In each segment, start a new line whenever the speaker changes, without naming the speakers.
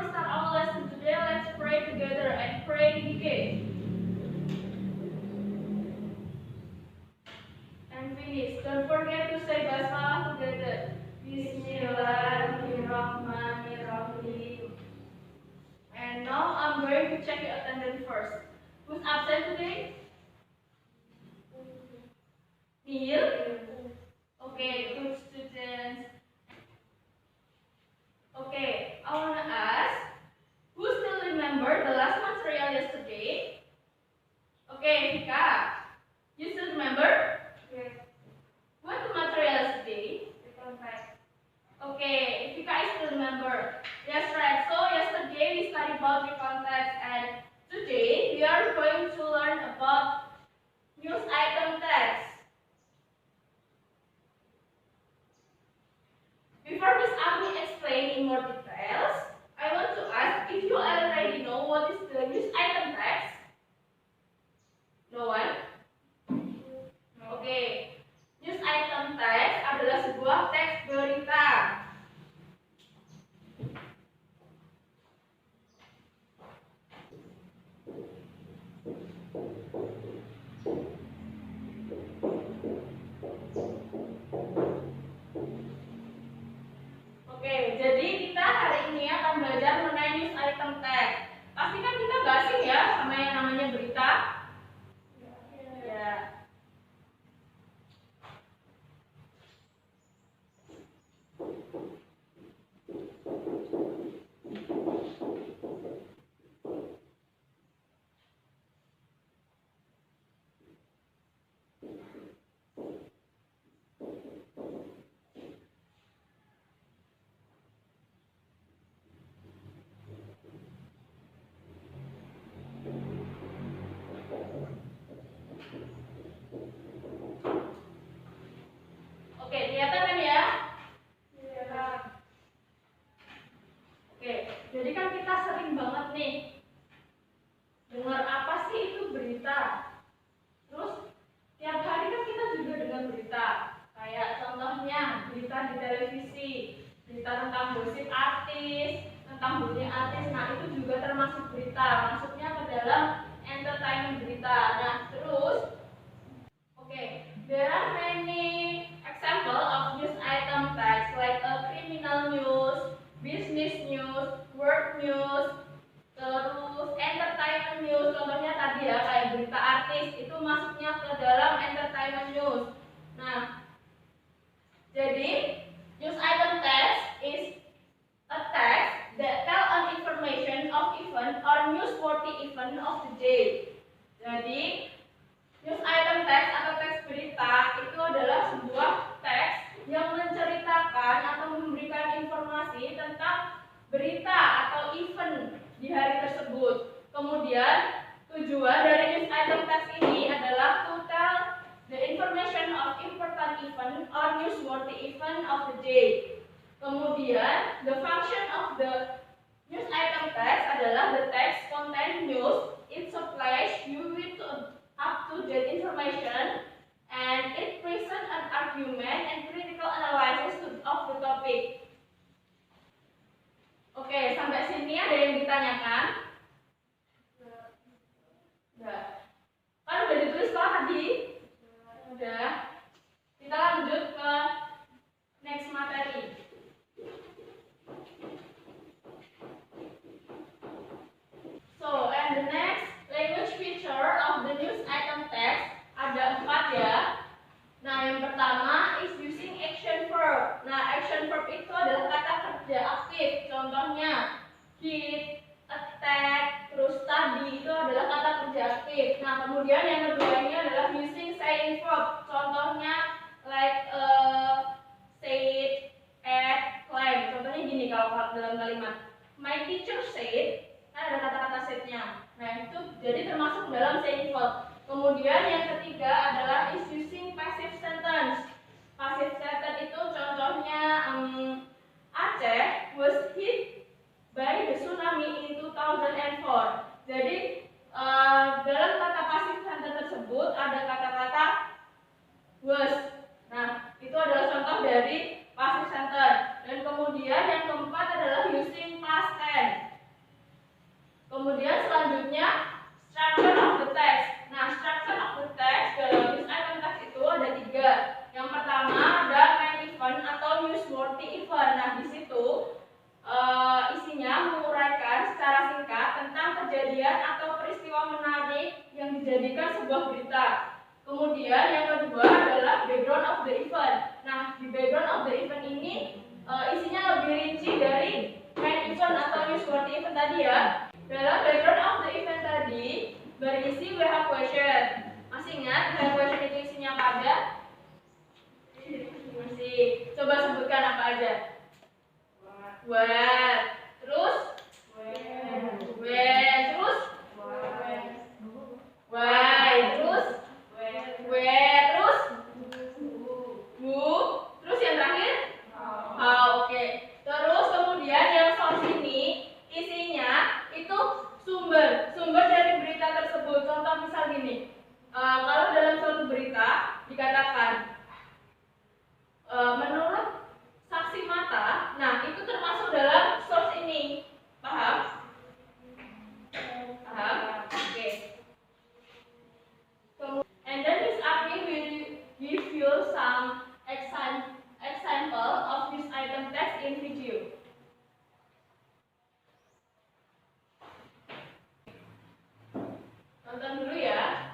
we start our lesson today, let's pray together and pray begin. And finish. Don't forget to say basmalah together. Bismillahirrahmanirrahim. And now I'm going to check your attendance first. Who's absent today? Neil? Okay, good students. Okay, I want to ask, who still remember the last material yesterday? Okay, Vika, you still remember?
Yes.
What the material yesterday? Okay, Vika I still remember. Yes, right. So yesterday we studied about the context, and today we are going to learn about news item text. Before Miss Ami explain in more details, I want to ask if you already know what is the news item text. No one? Okay. News item text adalah sebuah teks berita. Oke, jadi kita hari ini akan belajar mengenai news item text. Pasti kan kita nggak asing ya sama yang namanya berita? Ya. Oke, kelihatan kan ya?
Iya.
Oke, jadi kan kita sering banget nih dengar apa sih itu berita. Terus tiap hari kan kita juga dengar berita. Kayak contohnya berita di televisi, berita tentang gosip artis, tentang dunia artis. Nah, itu juga termasuk berita. Masuknya ke dalam entertainment berita. Nah, terus there are many example of news item text like a criminal news, business news, work news, terus entertainment news. Contohnya tadi ya kayak berita artis itu masuknya ke dalam entertainment news. Nah, jadi news item text is a text that tell an information of event or newsworthy event of the day. Jadi news item text atau teks berita itu adalah sebuah teks yang menceritakan atau memberikan informasi tentang berita atau event di hari tersebut. Kemudian tujuan dari news item text ini adalah to tell the information of important event or newsworthy event of the day. Kemudian the function of the news item text adalah the text contain news. It supplies you with up-to-date information, and it presents an argument and critical analysis of the topic. Oke, sampai sini ada yang ditanyakan? Udah. Kan udah ditulis toh tadi? Udah. Kita lanjut ke next materi. So, and the next language feature of the news item text ada 4 ya. Nah, yang pertama is using action verb. Nah, action verb itu adalah kata kerja aktif. Contohnya hit, attack, terus study itu adalah kata kerja aktif. Nah, kemudian yang kedua ini adalah using saying verb. Contohnya like said, add, claim. Contohnya gini kalau dalam kalimat my teacher said, kan ada kata-kata said-nya. Nah, itu jadi termasuk dalam saying verb. Kemudian yang ketiga adalah is using passive sentence. Passive sentence itu contohnya Aceh was hit by the tsunami in 2004. Jadi dalam kata passive sentence tersebut ada kata-kata was. Nah, itu adalah contoh dari passive sentence. Dan kemudian yang keempat adalah using past tense. selanjutnya structure of the text. Nah, structure of the text dalam news item text itu ada 3. Yang pertama ada main event atau newsworthy event. Nah, di situ isinya menguraikan secara singkat tentang kejadian atau peristiwa menarik yang dijadikan sebuah berita. Kemudian yang kedua adalah background of the event. Nah, di background of the event ini isinya lebih rinci dari main event atau newsworthy event tadi ya. Dalam background of the event tadi berisi we have question. Masih ingat we have question itu isinya apa aja? Masih. Coba sebutkan apa aja. What, terus when, terus why, terus where, terus who, terus yang terakhir how. Oke. Terus kemudian yang source ini isinya itu sumber dari berita tersebut. Contoh misal gini, kalau dalam suatu berita dikatakan menurut saksi mata, nah itu termasuk dalam source ini. Paham? Paham? Oke. And then Miss Arni will give you some example of this item text in video. Tonton dulu ya.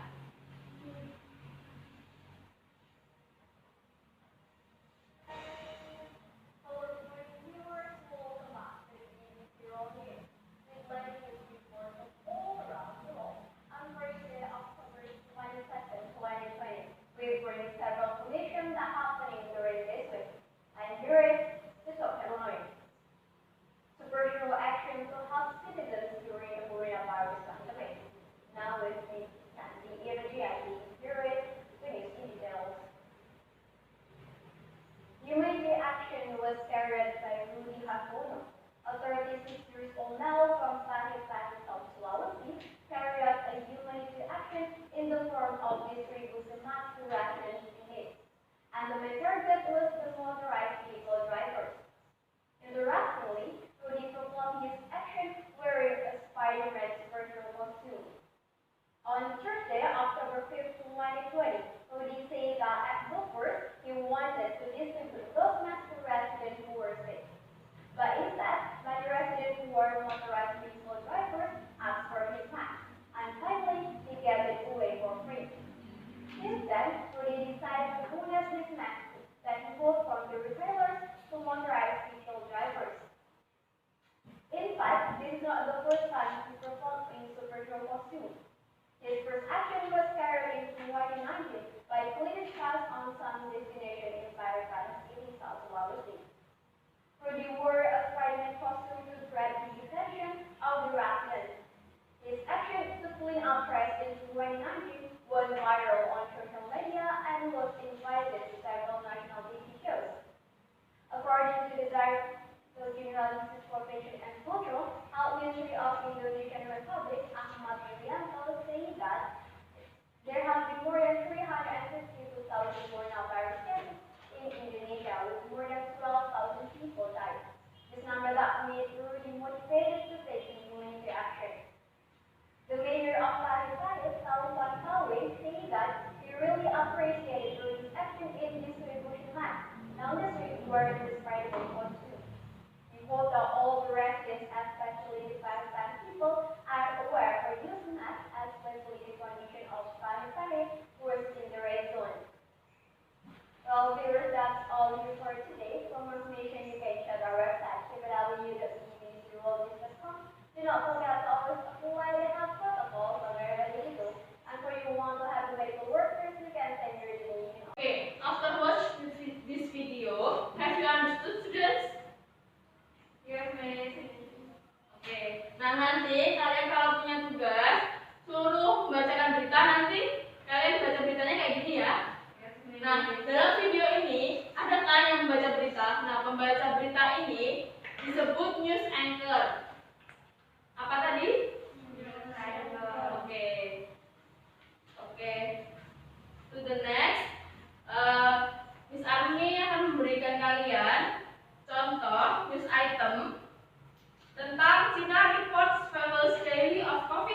Nah, nanti kalian kalau punya tugas suruh membacakan berita, nanti kalian baca beritanya kayak gini ya. Nah, dalam video ini ada kan yang membaca berita. Nah, pembaca berita ini disebut news anchor. Apa tadi? News anchor. Oke. To the next. Miss Armi akan memberikan kalian contoh news item tentang China reports favors daily of COVID.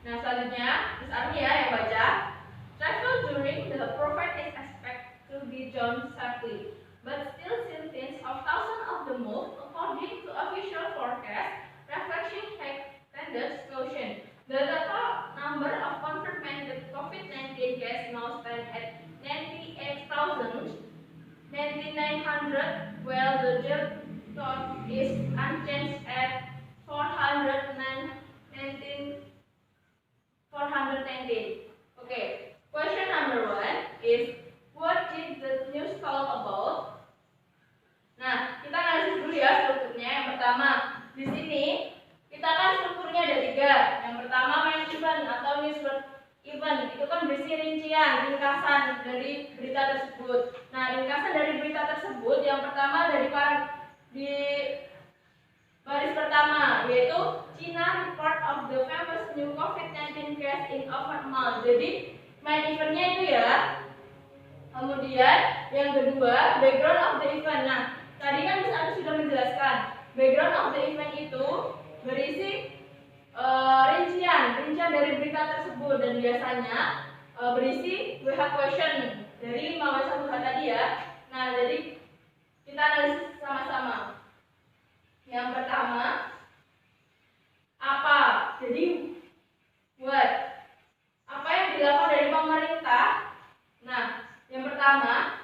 Nah, selanjutnya Miss Army ya yang baca. Travel during the prophet is expected to be done safely, but still symptoms of thousands of the move according to official forecast, reflection tended caution. The total number of confirmed COVID-19 cases now stand at 98,900, while the death toll is unchanged at 419. Okay. Question number 1 is, what did the news talk about? Nah, kita analisis dulu ya strukturnya. Yang pertama, di sini kita kan strukturnya ada 3. Yang pertama main event atau news event. Itu kan berisi rincian, ringkasan dari berita tersebut. Nah, ringkasan dari berita tersebut yang pertama di baris pertama, yaitu China report of the famous new COVID-19 case in over a month. Jadi main eventnya itu ya. Kemudian yang kedua, background of the event. Nah, tadi kan Miss Anu sudah menjelaskan background of the event itu berisi rincian dari berita tersebut, dan biasanya berisi WH question dari 5 W1H tadi ya. Nah, jadi kita analisis sama-sama. Yang pertama, apa? Jadi what? Apa yang dilakukan dari pemerintah? Nah, yang pertama,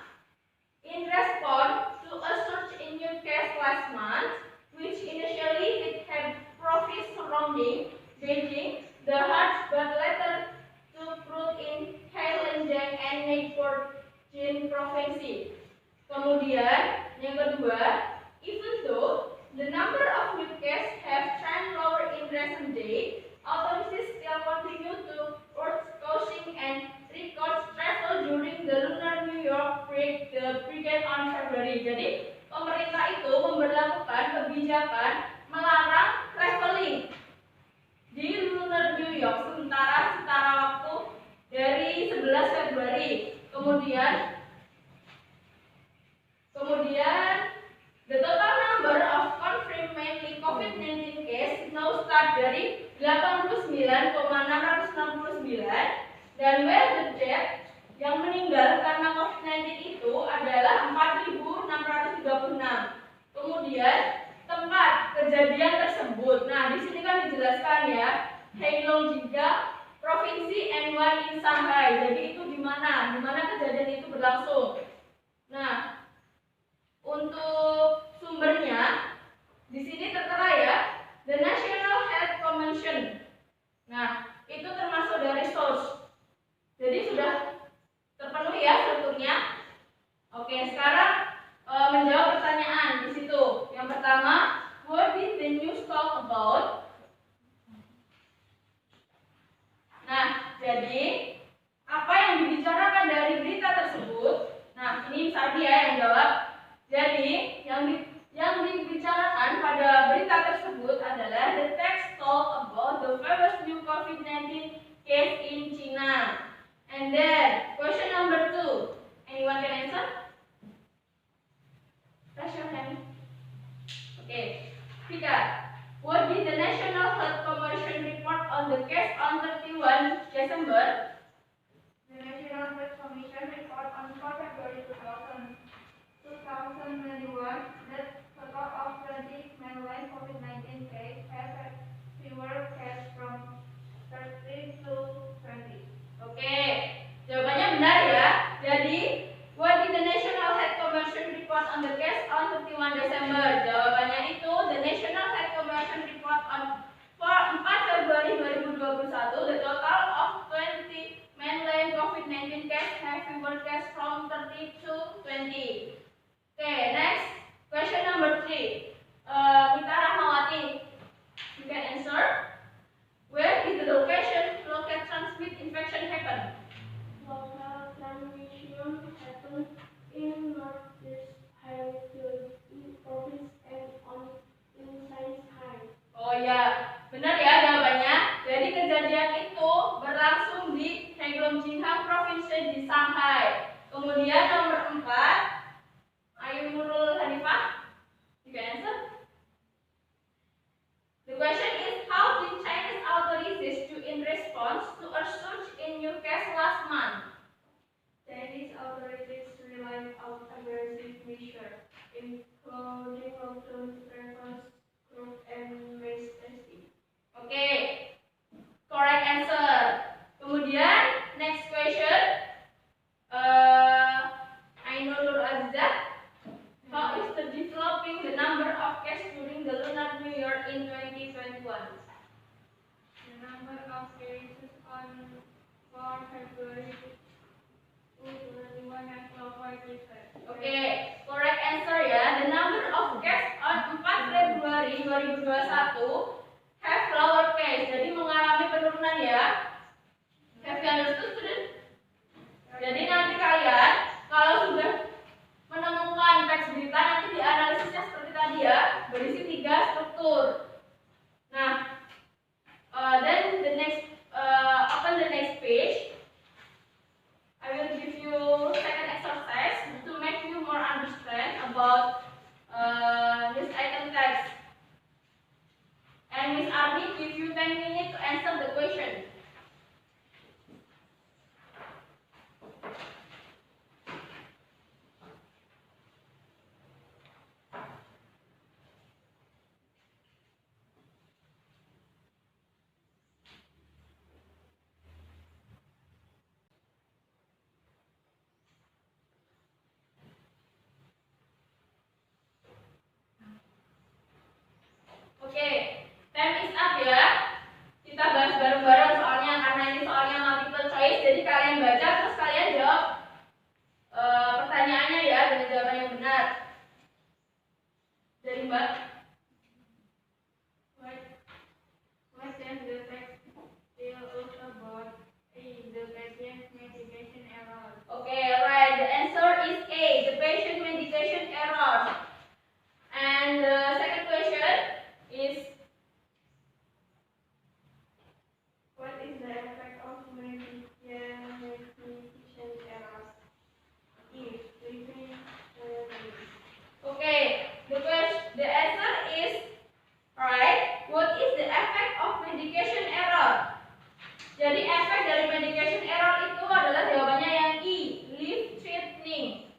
in response to a surge in new case last month, which initially it had profits surrounding Beijing, the heart but later took root in Heilongjiang and neighbor Jin province. Kemudian yang kedua, even though the number of new cases have trend lower in recent days, authorities still continue to urge caution and record travel during the Lunar New York break the weekend on February. Jadi pemerintah itu memberlakukan kebijakan melarang traveling di Lunar New York setara waktu dari 11 Februari. Kemudian the total number of confirmed mainly COVID-19 case now start dari 89,669, dan where the death yang meninggal karena COVID-19 itu adalah 4.636. Kemudian tempat kejadian tersebut. Nah, di sini kan dijelaskan ya, Heilongjiang provinsi and one in Shanghai. Jadi itu di mana kejadian itu berlangsung. Nah, untuk sumbernya di sini tertera ya, the National Health Commission. Nah, itu termasuk dari source. Jadi sudah terpenuhi ya strukturnya. Oke, sekarang menjawab pertanyaan di situ. Yang pertama, what did the news talk about? Nah, jadi apa yang dibicarakan dari berita tersebut? Nah, ini Sabi ya yang jawab. Jadi yang dibicarakan pada berita tersebut adalah the text talk about the famous new COVID-19 case in China. And then question number 2. Anyone can answer? Raise your hand. Okay. Pika, what did the National Health Commission report on the case on 31 December?
The National Health Commission report on 4 February 2021 that total of 20 mainland COVID-19 cases have fewer cases from 30 to 20.
Oke, jawabannya benar ya. Jadi, what did the National Health Commission report on the case on 31 December? Jawabannya itu, the National Health Commission report on 4 Februari 2021, the total of 20 mainland COVID-19 cases have fewer cases from 30 to 20. Okay, next question number 3. Mita Rahmawati, you can answer. Where is the location transmit infection happen?
Local transmission happens in Northeast Hemisphere province and in Shanghai.
Oh ya, benar ya jawabannya. Jadi kejadian itu berlangsung di Heilongjiang provinsi di Shanghai. Kemudian nomor 4. Ayu Nurul Hanifah, you can answer. The question is, how did Chinese authorities do in response Oke, correct answer ya. The number of guests on 4 Februari 2021 have lower case. Jadi mengalami penurunan ya. Have you understood, student? Jadi nanti kalian kalau sudah menemukan teks berita nanti dianalisisnya seperti tadi ya, berisi 3 struktur. Nah, then the next open the next page. I will give you second exercise to make you more understand about this item text. And Miss Army give you 10 minutes to answer the question. Oke, time is up ya. Kita bahas bareng-bareng soalnya karena ini soalnya multiple choice. Jadi kalian baca terus kalian jawab pertanyaannya ya dengan jawaban yang benar. Dari Mbak.
What does the text tell us about the patient medication error?
Okay, right. The answer is A, the patient medication error. And the second question is
What is the effect of medication errors? If treatment
okay. The answer is right. What is the effect of medication error? Jadi efek dari medication error itu adalah jawabannya yang E, life threatening.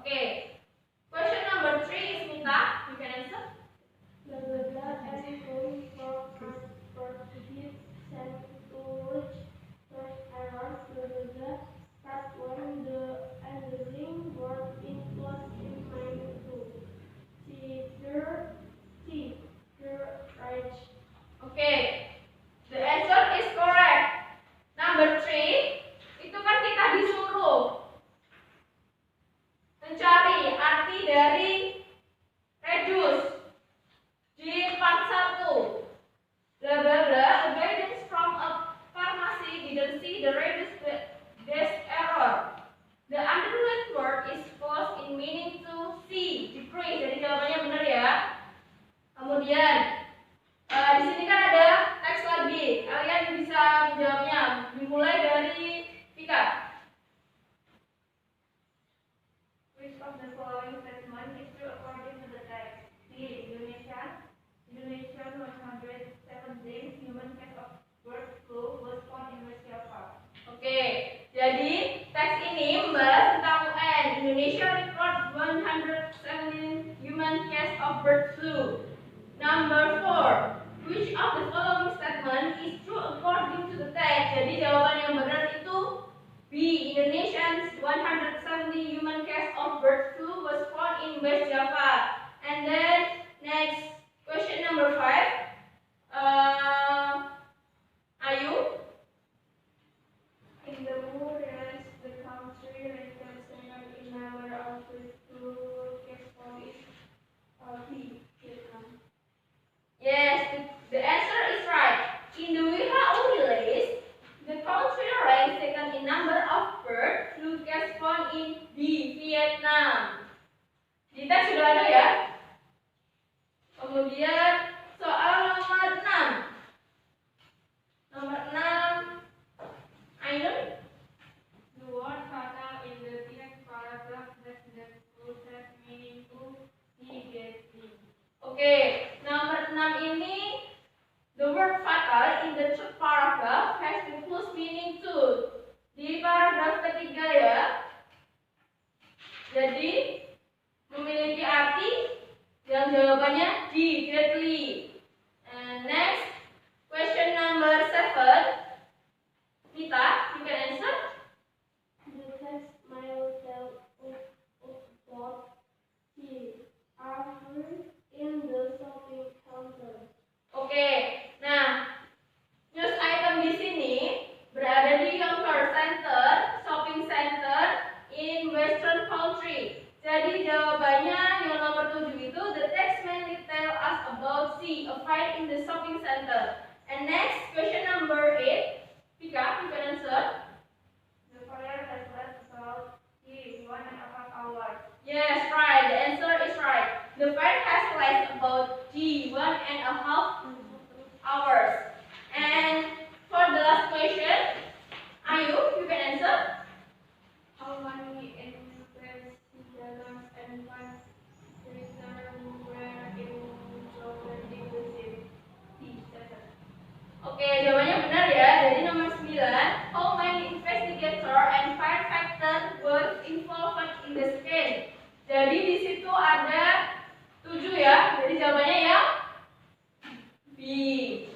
Okay. Question number 3 is Mita. You can answer.
Blah blah blah and going for transportive centuries first errors blah blah blah start when the underlying word includes in mind to see right.
Okay. The answer is correct. Number 3 itu kan kita disuruh mencari arti dari reduce di part 1. Blah blah blah. A guidance from a pharmacy didn't see the reduce this error. The underlined word is close in meaning to see, decrease. Jadi jawabannya benar ya. Kemudian di sini kan ada teks lagi. Kalian bisa menjawabnya. Dimulai dari Vika.
Which of the following statement is true according to the text? D. Indonesia 117 human case of bird flu was found in West Java.
Oke, jadi teks ini membahas tentang UN. Indonesia report 117 human case of bird flu. Number 4. Which of the following statement is true according to the text? Jadi jawaban yang benar itu B. Indonesians 170 human case of bird flu was found in West Java. And then next question number 5. Ayu.
In the Murres, the country ranked second in number of flu case is B. Vietnam.
Yes, the answer is right. In the WHO list, the country ranked second in number of bird flu cases found in B. Vietnam. Di teks sudah ada ya. Kemudian soal nomor 6. Nomor 6. Ainun.
The word fatal in the next paragraph has the closest meaning to immediately.
Oke, nomor 6 ini the word fatal in the third paragraph has the close meaning to. Di paragraf ketiga ya. Jadi memiliki arti yang jawabannya D, deadly. And next question number 7. Mita, you can answer.
The text might tell of what he offered in the shopping counter.
Oke, nah news item di sini berada di Yonkers Center, shopping center in Western how many investigator and firefighter were involved in the scene? Jadi di situ ada 7 ya. Jadi jawabannya yang B.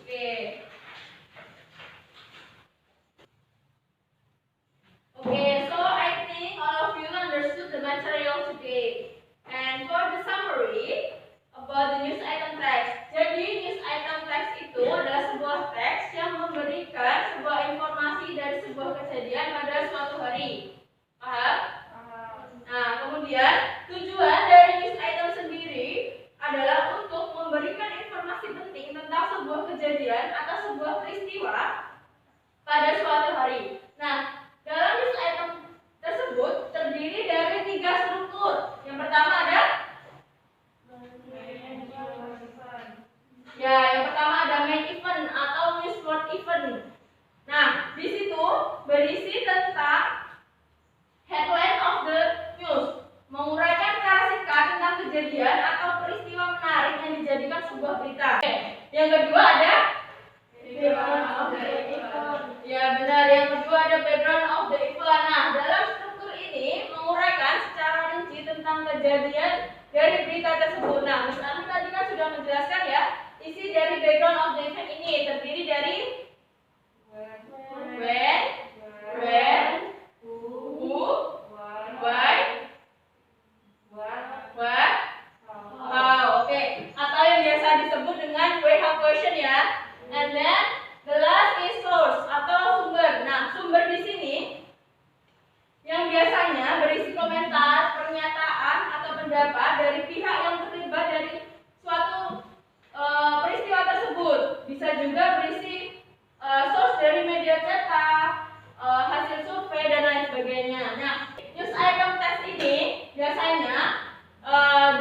Oke. Okay, so I think all of you understood the material today. And for the summary about the news item text. Jadi news item text itu adalah sebuah teks yang memberikan sebuah informasi dari sebuah kejadian pada suatu hari. Paham? Nah, kemudian tujuan dari news item sendiri adalah untuk memberikan informasi penting tentang sebuah kejadian atau sebuah peristiwa pada suatu hari. Nah, dalam news item tersebut terdiri dari 3 struktur. Yang pertama ada main event atau newsword event. Nah, di situ berisi tentang headline of the news, menguraikan secara singkat tentang kejadian atau peristiwa menarik yang dijadikan sebuah berita. Yang kedua ada background of the event. Ya benar, yang kedua ada background of the event. Nah, dalam struktur ini menguraikan secara rinci tentang kejadian dari berita tersebut. Nah, Miss Ani tadi kan sudah menjelaskan ya, isi dari background of the event ini terdiri dari when, where, who, why, what, how. Oke. Atau yang biasa disebut dengan WH question ya. And then the last is source atau sumber. Nah, sumber di sini yang biasanya berisi komentar, pernyataan atau pendapat dari pihak yang terlibat dari suatu peristiwa tersebut. Bisa juga berisi source dari media cetak, hasil survei dan lain sebagainya. Nah, news item text ini biasanya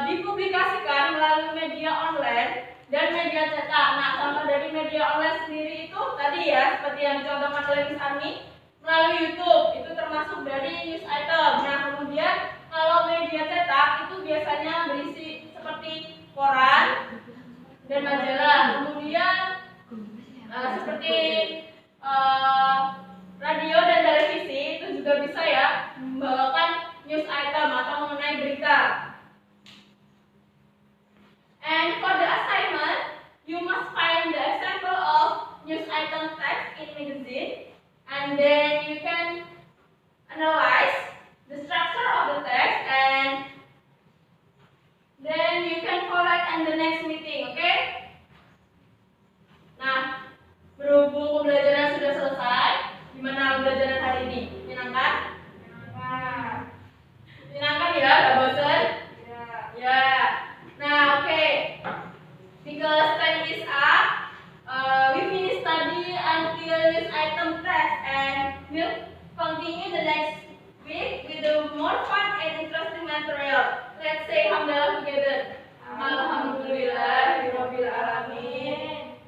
dipublikasikan melalui media online dan media cetak. Nah, contoh dari media online sendiri itu tadi ya, seperti yang dicontohkan oleh Miss Ani, melalui YouTube itu termasuk dari news item. Nah, kemudian kalau media cetak itu biasanya berisi seperti koran dan majalah. Kemudian seperti radio dan televisi itu juga bisa ya membawakan news item atau mengenai berita. And for the assignment, you must find the example of news item text in magazine, and then you can analyze the structure of the text, and then you can collect in the next meeting, okay? Nah, berhubung pembelajaran sudah selesai, gimana pembelajaran hari ini? Menyenangkan? Menyenangkan ya, gak bosan? Ya. Nah, okay. Because time is up, we finish study until news item text, and we'll continue the next week with the more fun and interesting material. Let's say alhamdulillah together. Alhamdulillahirabbil alamin.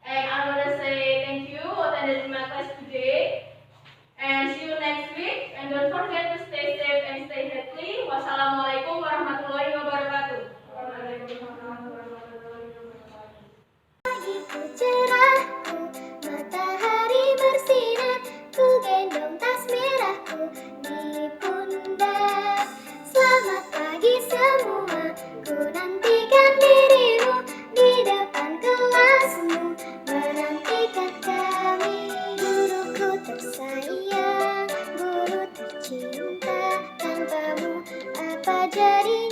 And I want to say thank you attended my class today, and see you next week. And don't forget to stay safe and stay healthy. Wassalamualaikum warahmatullahi wabarakatuh.
Pagiku cerahku, matahari bersinar, ku gendong tas merahku di pundak. Selamat pagi semua, ku nantikan dirimu di depan kelasmu, menantikan kami. Guruku tersayang, guru tercinta, tanpamu apa jadi